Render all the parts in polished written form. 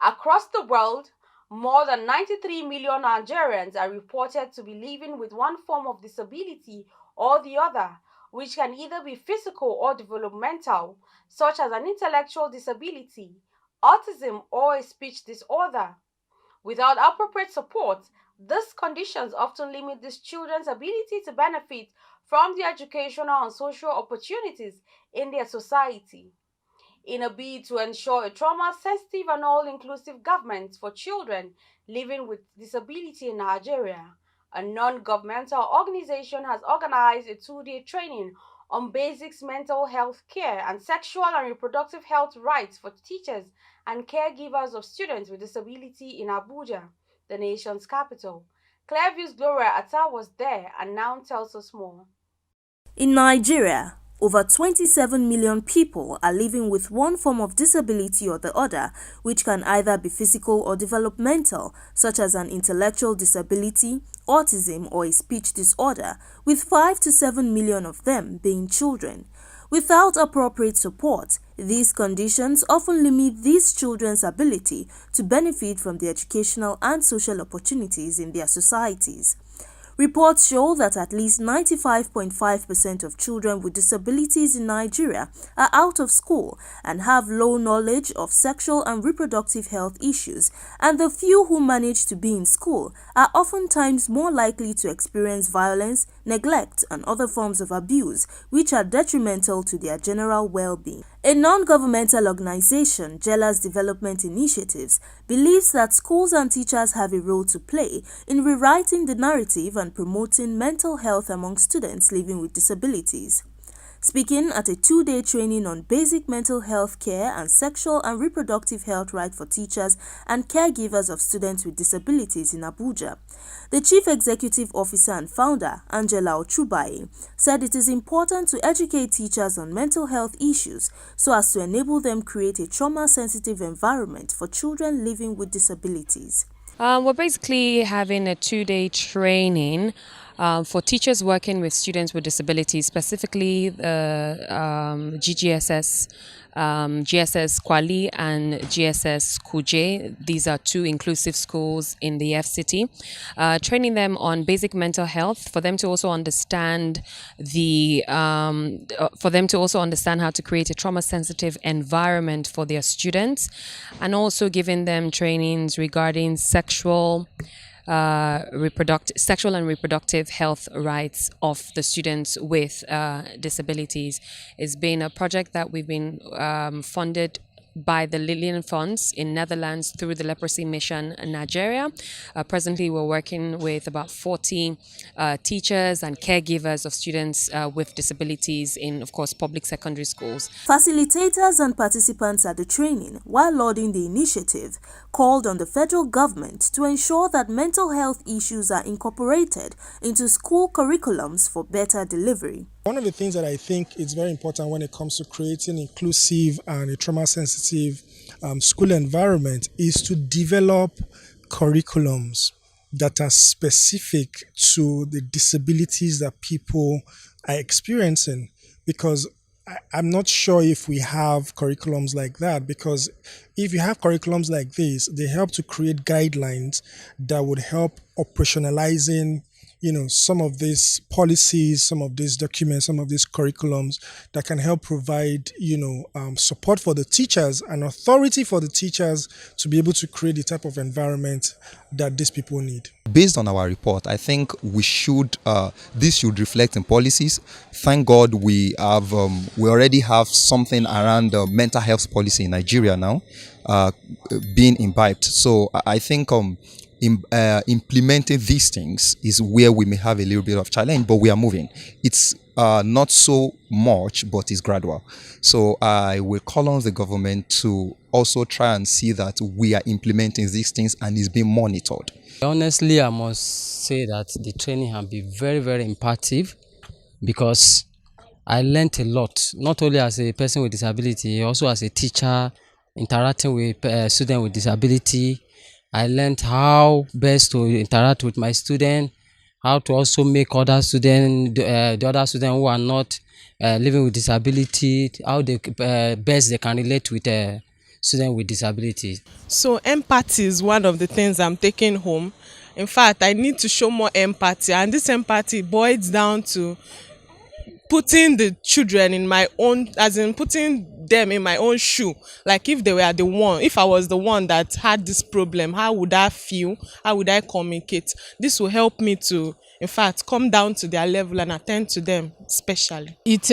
Across the world, more than 93 million Nigerians are reported to be living with one form of disability or the other, which can either be physical or developmental, such as an intellectual disability, autism, or a speech disorder. Without appropriate support, these conditions often limit these children's ability to benefit from the educational and social opportunities in their society. In a bid to ensure a trauma sensitive and all inclusive government for children living with disability in Nigeria, a non governmental organization has organized a 2-day training on basics mental health care and sexual and reproductive health rights for teachers and caregivers of students with disability in Abuja, the nation's capital. Clairview's Gloria Atta was there and now tells us more. In Nigeria, over 27 million people are living with one form of disability or the other, which can either be physical or developmental, such as an intellectual disability, autism, or a speech disorder, with 5 to 7 million of them being children. Without appropriate support, these conditions often limit these children's ability to benefit from the educational and social opportunities in their societies. Reports show that at least 95.5% of children with disabilities in Nigeria are out of school and have low knowledge of sexual and reproductive health issues, and the few who manage to be in school are oftentimes more likely to experience violence, neglect, and other forms of abuse, which are detrimental to their general well-being. A non-governmental organization, Jella's Development Initiatives, believes that schools and teachers have a role to play in rewriting the narrative and promoting mental health among students living with disabilities. Speaking at a 2-day training on basic mental health care and sexual and reproductive health rights for teachers and caregivers of students with disabilities in Abuja, the Chief Executive Officer and founder, Angela Ochubaye, said it is important to educate teachers on mental health issues so as to enable them create a trauma-sensitive environment for children living with disabilities. We're basically having a 2-day training for teachers working with students with disabilities, specifically GGSS, GSS Kwali and GSS Kuje. These are two inclusive schools in the FCT. Training them on basic mental health for them to also understand how to create a trauma-sensitive environment for their students, and also giving them trainings regarding sexual and reproductive health rights of the students with disabilities. It's been a project that we've been funded by the Liliane Fonds in Netherlands through the Leprosy Mission Nigeria. Presently, we're working with about 40 teachers and caregivers of students with disabilities in, of course, public secondary schools. Facilitators and participants at the training, while lauding the initiative, called on the federal government to ensure that mental health issues are incorporated into school curriculums for better delivery. One of the things that I think is very important when it comes to creating inclusive and a trauma-sensitive school environment is to develop curriculums that are specific to the disabilities that people are experiencing. Because I'm not sure if we have curriculums like that, because if you have curriculums like this, they help to create guidelines that would help operationalizing some of these policies, some of these documents, some of these curriculums that can help provide, support for the teachers and authority for the teachers to be able to create the type of environment that these people need. Based on our report, I think we should, this should reflect in policies. Thank God we already have something around mental health policy in Nigeria now, being imbibed. So I think implementing these things is where we may have a little bit of challenge, but we are moving. It's not so much, but it's gradual. So I will call on the government to also try and see that we are implementing these things and it's being monitored. Honestly, I must say that the training has been very, very impactful, because I learned a lot, not only as a person with disability, also as a teacher interacting with students with disability. I learned how best to interact with my students, how to also make other students, the other students who are not living with disability, how they best they can relate with students with disabilities. So empathy is one of the things I'm taking home. In fact, I need to show more empathy, and this empathy boils down to putting the children in my own, as in putting them in my own shoe. Like if I was the one that had this problem, how would I feel? How would I communicate? This will help me to, in fact, come down to their level and attend to them specially. It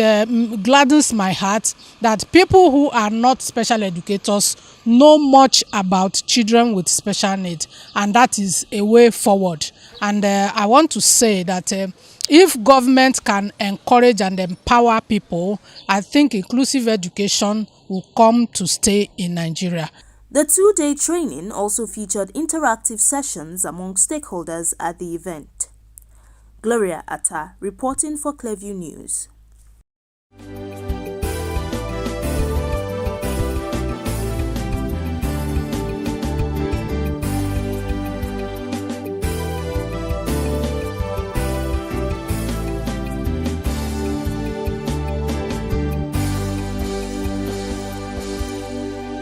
gladdens my heart that people who are not special educators know much about children with special needs, and that is a way forward. And I want to say that if government can encourage and empower people, I think inclusive education will come to stay in Nigeria. The two-day training also featured interactive sessions among stakeholders at the event. Gloria Atta reporting for Clearview News.